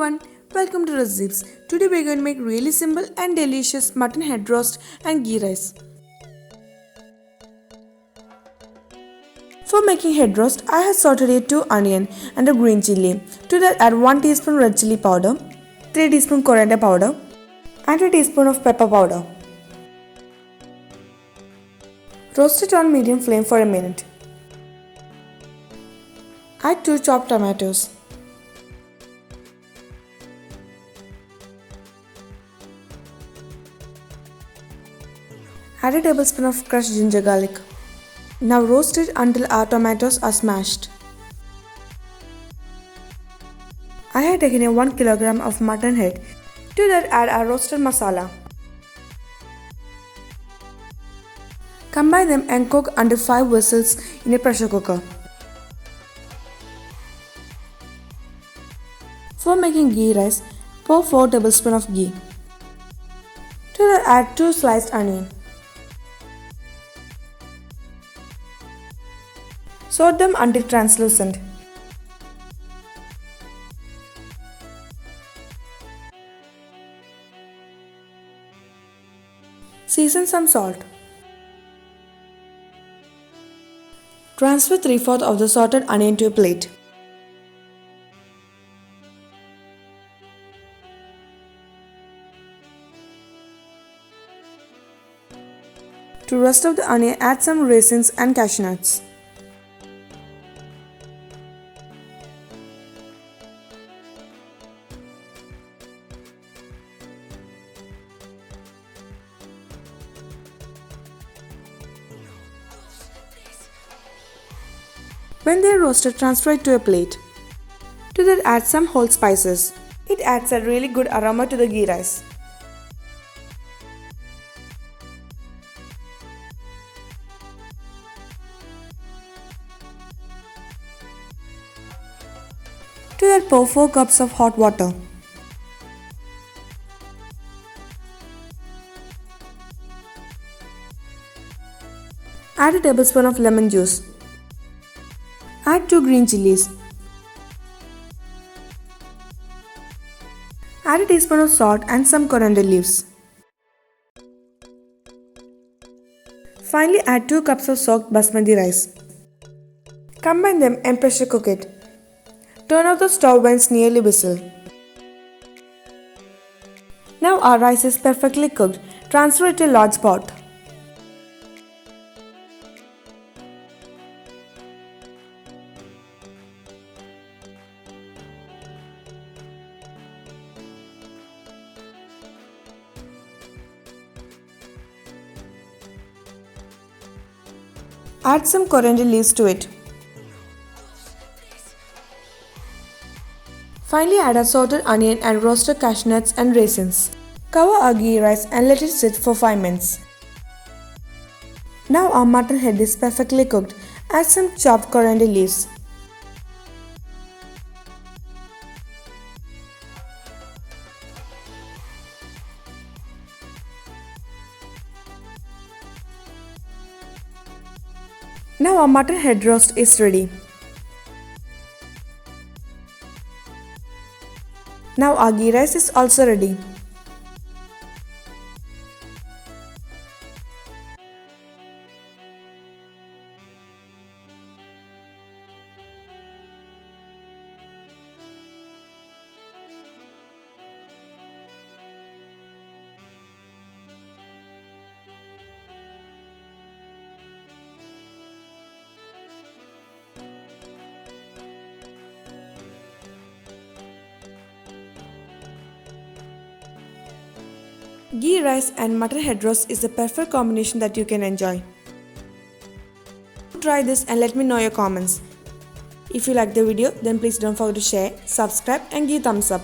everyone, welcome to Recipes. Today we're going to make really simple and delicious mutton head roast and ghee rice. For making head roast, I have sauteed 2 onion and a green chilli. To that add 1 teaspoon red chilli powder, 3 teaspoon coriander powder and a teaspoon of pepper powder. Roast it on medium flame for a minute. Add 2 chopped tomatoes. Add a tablespoon of crushed ginger garlic. Now roast it until our tomatoes are smashed. I have taken a 1 kg of mutton head. To that add our roasted masala. Combine them and cook under 5 whistles in a pressure cooker. For making ghee rice, pour 4 tablespoons of ghee. To that add 2 sliced onion. Saute them until translucent. Season some salt. Transfer 3/4 of the sauteed onion to a plate. To rest of the onion, add some raisins and cashew nuts. When they are roasted, transfer it to a plate. To that add some whole spices. It adds a really good aroma to the ghee rice. To that pour 4 cups of hot water. Add a tablespoon of lemon juice. Add 2 green chilies. Add a teaspoon of salt and some coriander leaves. Finally add 2 cups of soaked basmati rice. Combine them and pressure cook it. Turn off the stove when it's nearly whistle. Now our rice is perfectly cooked. Transfer it to a large pot. Add some coriander leaves to it. Finally add a sauteed onion and roasted cashew nuts and raisins. Cover our ghee rice and let it sit for 5 minutes. Now our mutton head is perfectly cooked. Add some chopped coriander leaves. Now our mutton head roast is ready. Now our ghee rice is also ready. Ghee rice and mutton head roast is the perfect combination that you can enjoy. Try this and let me know your comments. If you like the video, then please don't forget to share, subscribe and give thumbs up.